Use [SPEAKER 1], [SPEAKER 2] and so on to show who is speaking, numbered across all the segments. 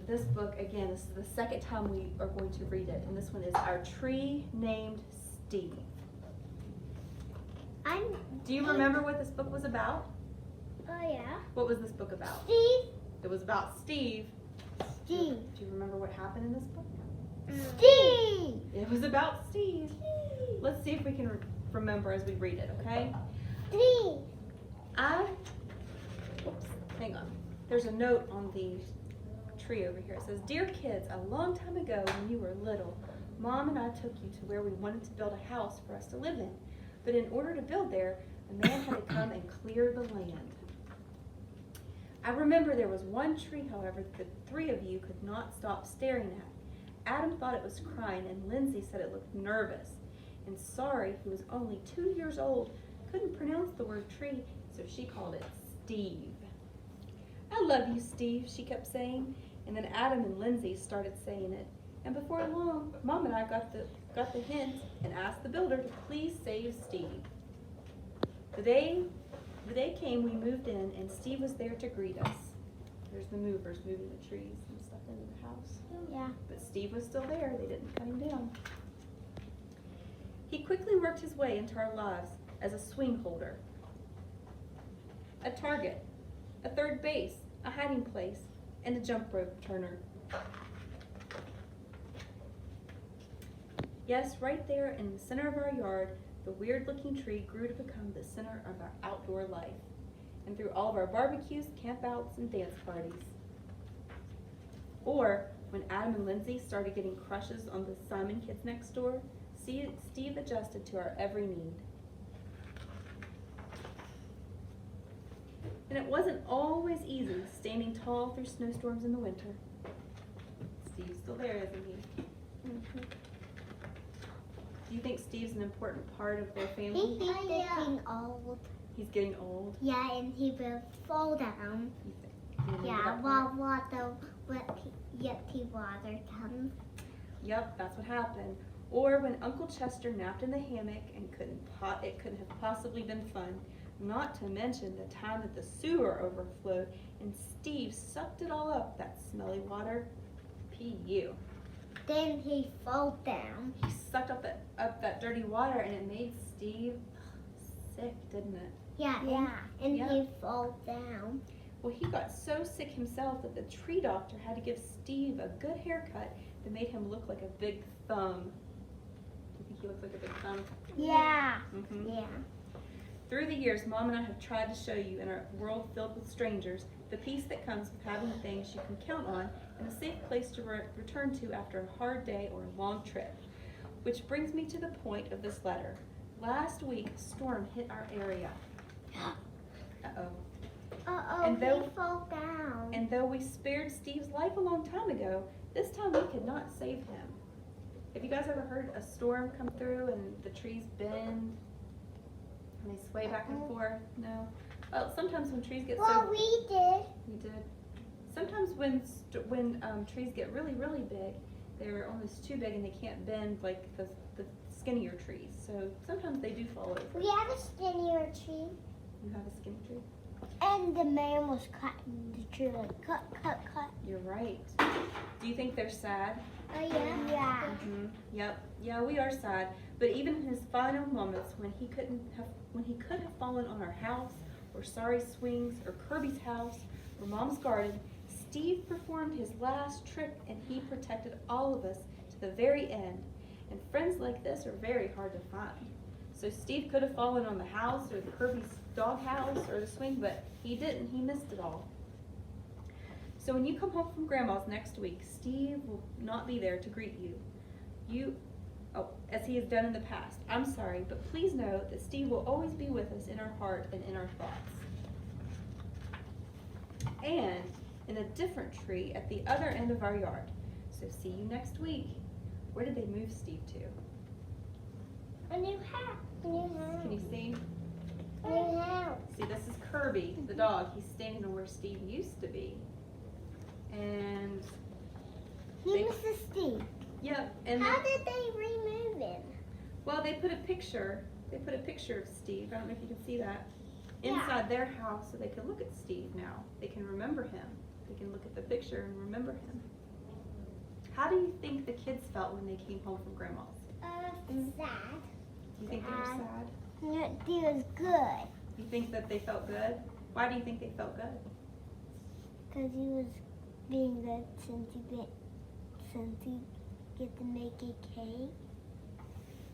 [SPEAKER 1] this book, again, this is the second time we are going to read it, and this one is Our Tree Named Steve. Do you remember what this book was about?
[SPEAKER 2] Oh, yeah.
[SPEAKER 1] What was this book about?
[SPEAKER 2] Steve.
[SPEAKER 1] It was about Steve.
[SPEAKER 2] Steve.
[SPEAKER 1] Do you remember what happened in this book?
[SPEAKER 2] Steve.
[SPEAKER 1] It was about Steve. Let's see if we can remember as we read it, okay?
[SPEAKER 2] Steve.
[SPEAKER 1] Hang on. There's a note on the tree over here. It says, "Dear kids, a long time ago when you were little, Mom and I took you to where we wanted to build a house for us to live in. But in order to build there, a man had to come and clear the land. I remember there was one tree, however, that the three of you could not stop staring at. Adam thought it was crying, and Lindsay said it looked nervous. And Sorry, who was only 2 years old, couldn't pronounce the word tree, so she called it Steve. I love you, Steve, she kept saying. And then Adam and Lindsay started saying it. And before long, Mom and I got the hint and asked the builder to please save Steve. The day came we moved in, and Steve was there to greet us. There's the movers moving the trees and stuff into the house.
[SPEAKER 2] Yeah.
[SPEAKER 1] But Steve was still there. They didn't cut him down. He quickly worked his way into our lives as a swing holder, a target, a third base, a hiding place, and a jump rope turner. Yes, right there in the center of our yard, the weird-looking tree grew to become the center of our outdoor life, and through all of our barbecues, campouts, and dance parties. Or when Adam and Lindsay started getting crushes on the Simon kids next door, Steve adjusted to our every need. And it wasn't always easy standing tall through snowstorms in the winter. Steve's still there, isn't he? Mm-hmm. Do you think Steve's an important part of their family?
[SPEAKER 2] He's getting old.
[SPEAKER 1] He's getting old?
[SPEAKER 2] Yeah, and he will fall down. Yeah, while Yeti water comes.
[SPEAKER 1] Yep, that's what happened. Or when Uncle Chester napped in the hammock and it couldn't have possibly been fun. Not to mention the time that the sewer overflowed and Steve sucked it all up, that smelly water. P.U.
[SPEAKER 2] Then he fell down.
[SPEAKER 1] He sucked up that dirty water, and it made Steve sick, didn't it?
[SPEAKER 2] Yeah. And he fell down.
[SPEAKER 1] Well, he got so sick himself that the tree doctor had to give Steve a good haircut that made him look like a big thumb. Do you think he looks like a big thumb?
[SPEAKER 2] Yeah.
[SPEAKER 1] Mm-hmm.
[SPEAKER 2] Yeah.
[SPEAKER 1] Through the years, Mom and I have tried to show you in our world filled with strangers the peace that comes with having things you can count on and a safe place to return to after a hard day or a long trip. Which brings me to the point of this letter. Last week, a storm hit our area.
[SPEAKER 2] And he fell down.
[SPEAKER 1] And though we spared Steve's life a long time ago, this time we could not save him. Have you guys ever heard a storm come through and the trees bend and they sway back and forth? No? Well, sometimes when trees get
[SPEAKER 2] we did.
[SPEAKER 1] You did? Sometimes when trees get really, really big, they're almost too big and they can't bend like the skinnier trees. So sometimes they do fall over.
[SPEAKER 2] We have a skinnier tree.
[SPEAKER 1] You have a skinny tree?
[SPEAKER 2] And the man was cutting the tree like cut.
[SPEAKER 1] You're right. Do you think they're sad?
[SPEAKER 2] Oh yeah. Yeah.
[SPEAKER 1] Mm-hmm. Yep. Yeah, we are sad. But even in his final moments, when he could have fallen on our house, or Sorry swings, or Kirby's house, or Mom's garden, Steve performed his last trick, and he protected all of us to the very end. And friends like this are very hard to find. So Steve could have fallen on the house, or the Kirby's dog house, or the swing, but he didn't. He missed it all. So when you come home from Grandma's next week, Steve will not be there to greet you. As he has done in the past. I'm sorry, but please know that Steve will always be with us in our heart and in our thoughts. And in a different tree at the other end of our yard. So see you next week. Where did they move Steve to?
[SPEAKER 2] A new house.
[SPEAKER 1] Can you see?
[SPEAKER 2] A new house.
[SPEAKER 1] See, this is Kirby, the dog. He's standing on where Steve used to be. And
[SPEAKER 2] He misses Steve.
[SPEAKER 1] Yep. And
[SPEAKER 2] how did they remove him?
[SPEAKER 1] Well, they put a picture of Steve. I don't know if you can see that. Inside their house so they can look at Steve now. They can remember him. They can look at the picture and remember him. How do you think the kids felt when they came home from Grandma's?
[SPEAKER 2] Sad.
[SPEAKER 1] Do you think they were sad?
[SPEAKER 2] No, it was good.
[SPEAKER 1] You think that they felt good? Why do you think they felt good?
[SPEAKER 2] Because he was being good since he get to make a cake.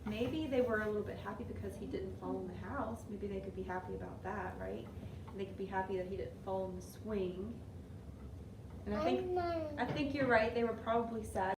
[SPEAKER 1] Maybe they were a little bit happy because he didn't fall in the house. Maybe they could be happy about that, right? And they could be happy that he didn't fall in the swing. And I think you're right. They were probably sad